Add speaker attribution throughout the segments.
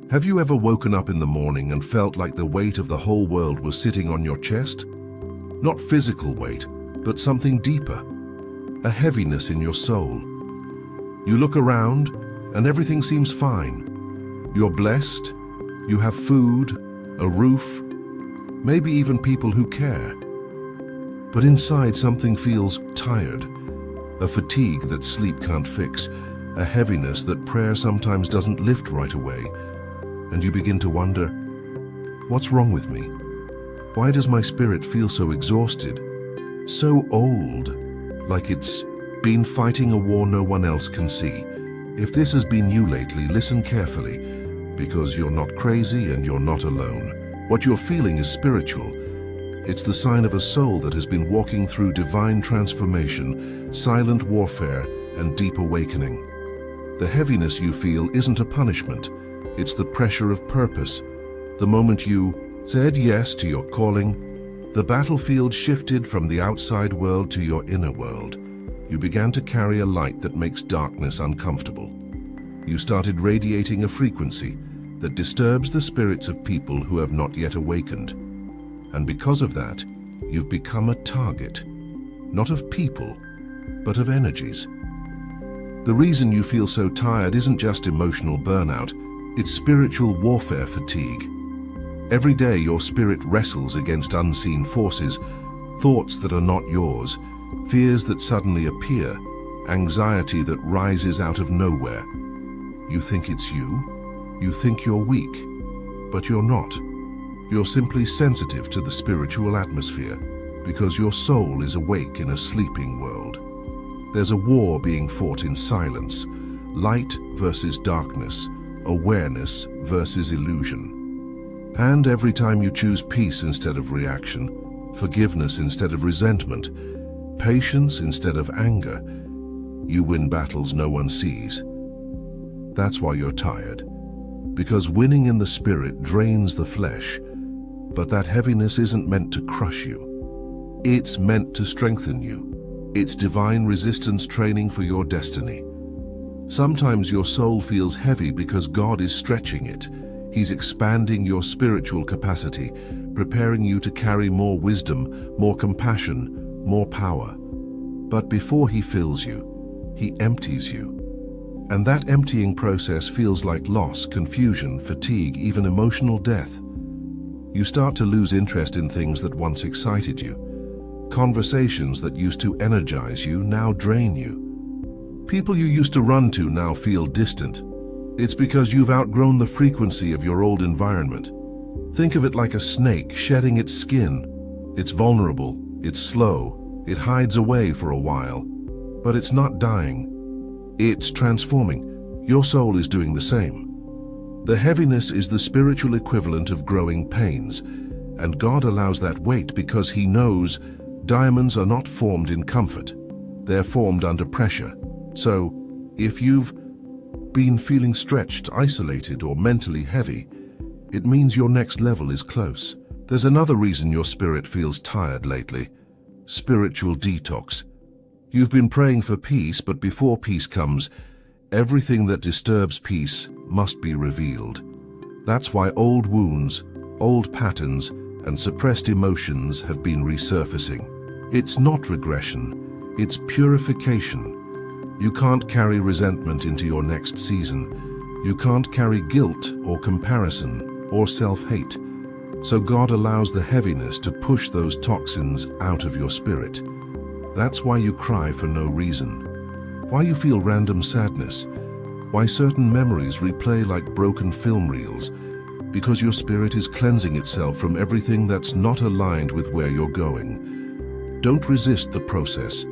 Speaker 1: Have you ever woken up in the morning and felt like the weight of the whole world was sitting on your chest? Not physical weight, but something deeper, a heaviness in your soul. You look around and everything seems fine. You're blessed, you have food, a roof, maybe even people who care. But inside something feels tired, a fatigue that sleep can't fix, a heaviness that prayer sometimes doesn't lift right away. And you begin to wonder, what's wrong with me? Why does my spirit feel so exhausted, so old, like it's been fighting a war no one else can see? If this has been you lately, listen carefully, because you're not crazy and you're not alone. What you're feeling is spiritual. It's the sign of a soul that has been walking through divine transformation, silent warfare, and deep awakening. The heaviness you feel isn't a punishment. It's the pressure of purpose. The moment you said yes to your calling, the battlefield shifted from the outside world to your inner world. You began to carry a light that makes darkness uncomfortable. You started radiating a frequency that disturbs the spirits of people who have not yet awakened. And because of that, you've become a target, not of people, but of energies. The reason you feel so tired isn't just emotional burnout, it's spiritual warfare fatigue. Every day your spirit wrestles against unseen forces, thoughts that are not yours, fears that suddenly appear, anxiety that rises out of nowhere. You think it's you, you think you're weak, but you're not. You're simply sensitive to the spiritual atmosphere because your soul is awake in a sleeping world. There's a war being fought in silence, light versus darkness, awareness versus illusion. And every time you choose peace instead of reaction, forgiveness instead of resentment, patience instead of anger, you win battles no one sees. That's why you're tired. Because winning in the spirit drains the flesh, but that heaviness isn't meant to crush you. It's meant to strengthen you. It's divine resistance training for your destiny. Sometimes your soul feels heavy because God is stretching it. He's expanding your spiritual capacity, preparing you to carry more wisdom, more compassion, more power. But before He fills you, He empties you. And that emptying process feels like loss, confusion, fatigue, even emotional death. You start to lose interest in things that once excited you. Conversations that used to energize you now drain you. People you used to run to now feel distant. It's because you've outgrown the frequency of your old environment. Think of it like a snake shedding its skin. It's vulnerable, it's slow, it hides away for a while. But it's not dying. It's transforming. Your soul is doing the same. The heaviness is the spiritual equivalent of growing pains, and God allows that weight because He knows diamonds are not formed in comfort. They're formed under pressure. So, if you've been feeling stretched, isolated, or mentally heavy, it means your next level is close. There's another reason your spirit feels tired lately: spiritual detox. You've been praying for peace, but before peace comes, everything that disturbs peace must be revealed. That's why old wounds, old patterns, and suppressed emotions have been resurfacing. It's not regression, it's purification. You can't carry resentment into your next season. You can't carry guilt or comparison or self-hate. So God allows the heaviness to push those toxins out of your spirit. That's why you cry for no reason. Why you feel random sadness. Why certain memories replay like broken film reels. Because your spirit is cleansing itself from everything that's not aligned with where you're going. Don't resist the process.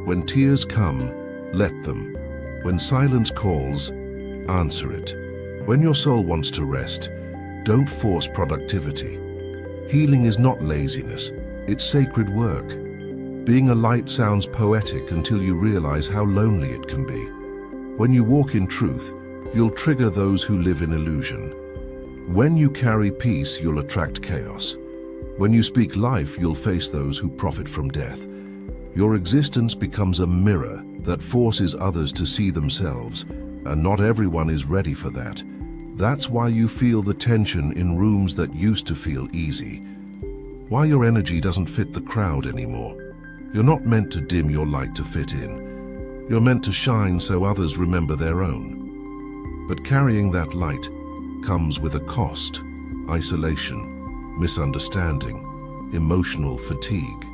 Speaker 1: When tears come, let them. When silence calls, answer it. When your soul wants to rest, don't force productivity. Healing is not laziness, it's sacred work. Being a light sounds poetic until you realize how lonely it can be. When you walk in truth, you'll trigger those who live in illusion. When you carry peace, you'll attract chaos. When you speak life, you'll face those who profit from death. Your existence becomes a mirror that forces others to see themselves, and not everyone is ready for that. That's why you feel the tension in rooms that used to feel easy. Why your energy doesn't fit the crowd anymore. You're not meant to dim your light to fit in. You're meant to shine so others remember their own. But carrying that light comes with a cost: isolation, misunderstanding, emotional fatigue.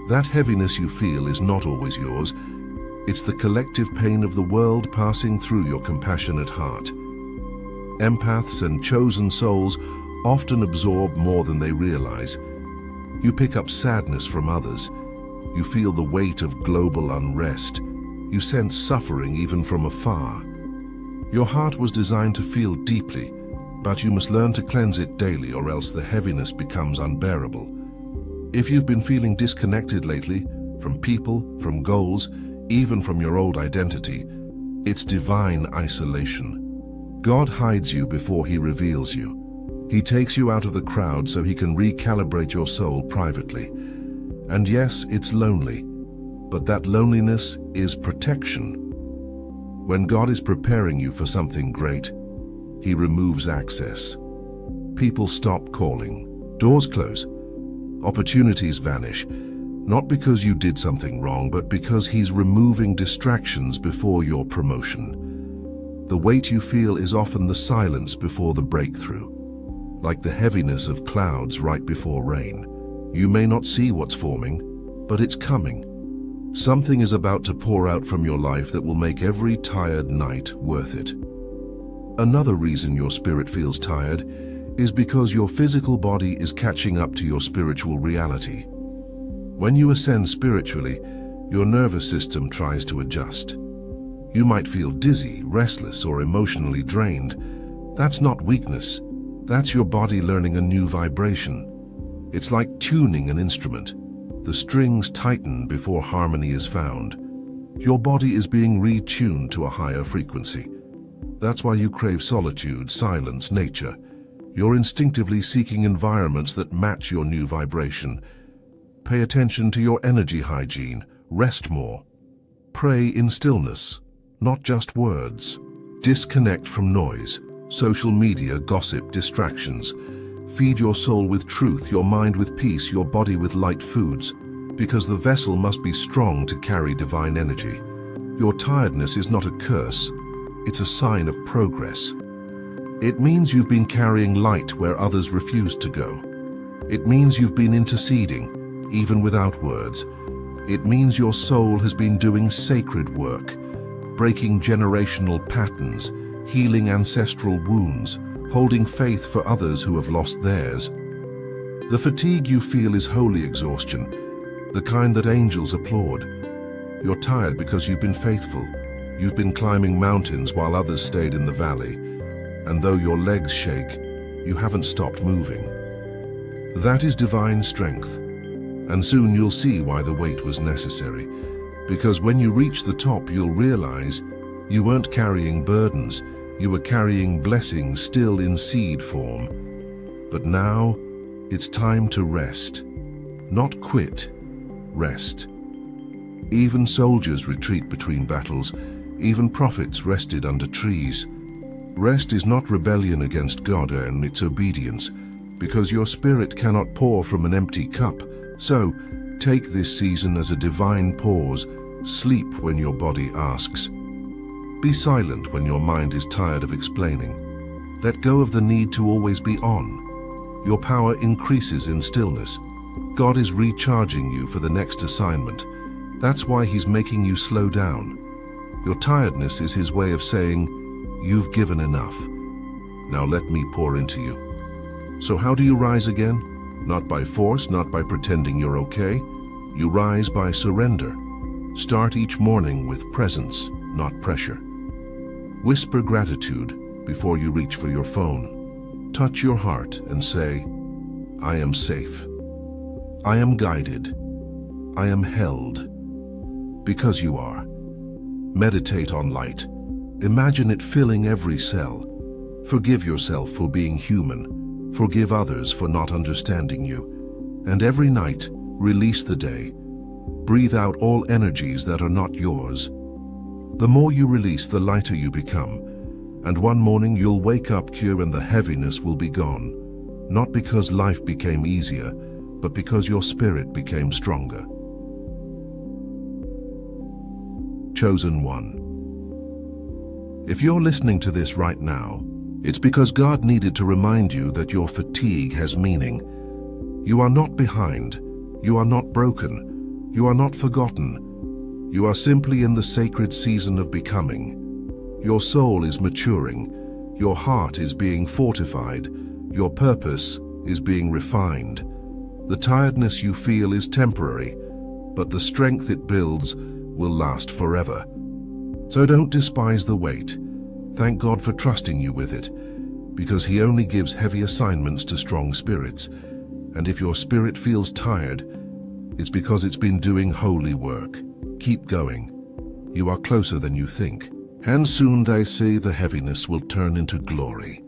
Speaker 1: That heaviness you feel is not always yours. It's the collective pain of the world passing through your compassionate heart. Empaths and chosen souls often absorb more than they realize. You pick up sadness from others. You feel the weight of global unrest. You sense suffering even from afar. Your heart was designed to feel deeply, but you must learn to cleanse it daily, or else the heaviness becomes unbearable. If you've been feeling disconnected lately, from people, from goals, even from your old identity, it's divine isolation. God hides you before He reveals you. He takes you out of the crowd so He can recalibrate your soul privately. And yes, it's lonely, but that loneliness is protection. When God is preparing you for something great, He removes access. People stop calling, doors close, opportunities vanish, not because you did something wrong, but because He's removing distractions before your promotion. The weight you feel is often the silence before the breakthrough, like the heaviness of clouds right before rain. You may not see what's forming, but it's coming. Something is about to pour out from your life that will make every tired night worth it. Another reason your spirit feels tired is because your physical body is catching up to your spiritual reality. When you ascend spiritually, your nervous system tries to adjust. You might feel dizzy, restless, or emotionally drained. That's not weakness. That's your body learning a new vibration. It's like tuning an instrument. The strings tighten before harmony is found. Your body is being retuned to a higher frequency. That's why you crave solitude, silence, nature. You're instinctively seeking environments that match your new vibration. Pay attention to your energy hygiene. Rest more. Pray in stillness, not just words. Disconnect from noise, social media, gossip, distractions. Feed your soul with truth, your mind with peace, your body with light foods, because the vessel must be strong to carry divine energy. Your tiredness is not a curse. It's a sign of progress. It means you've been carrying light where others refused to go. It means you've been interceding, even without words. It means your soul has been doing sacred work, breaking generational patterns, healing ancestral wounds, holding faith for others who have lost theirs. The fatigue you feel is holy exhaustion, the kind that angels applaud. You're tired because you've been faithful. You've been climbing mountains while others stayed in the valley. And though your legs shake, you haven't stopped moving. That is divine strength. And soon you'll see why the wait was necessary. Because when you reach the top, you'll realize you weren't carrying burdens. You were carrying blessings still in seed form. But now, it's time to rest. Not quit, rest. Even soldiers retreat between battles. Even prophets rested under trees. Rest is not rebellion against God, and it's obedience, because your spirit cannot pour from an empty cup. So, take this season as a divine pause. Sleep when your body asks. Be silent when your mind is tired of explaining. Let go of the need to always be on. Your power increases in stillness. God is recharging you for the next assignment. That's why He's making you slow down. Your tiredness is His way of saying, "You've given enough. Now let me pour into you." So how do you rise again? Not by force, not by pretending you're okay. You rise by surrender. Start each morning with presence, not pressure. Whisper gratitude before you reach for your phone. Touch your heart and say, "I am safe. I am guided. I am held." Because you are. Meditate on light. Imagine it filling every cell. Forgive yourself for being human. Forgive others for not understanding you. And every night, release the day. Breathe out all energies that are not yours. The more you release, the lighter you become. And one morning you'll wake up pure and the heaviness will be gone. Not because life became easier, but because your spirit became stronger. Chosen one. If you're listening to this right now, it's because God needed to remind you that your fatigue has meaning. You are not behind. You are not broken. You are not forgotten. You are simply in the sacred season of becoming. Your soul is maturing. Your heart is being fortified. Your purpose is being refined. The tiredness you feel is temporary, but the strength it builds will last forever. So don't despise the wait. Thank God for trusting you with it, because He only gives heavy assignments to strong spirits. And if your spirit feels tired, it's because it's been doing holy work. Keep going. You are closer than you think. And soon, I say, the heaviness will turn into glory.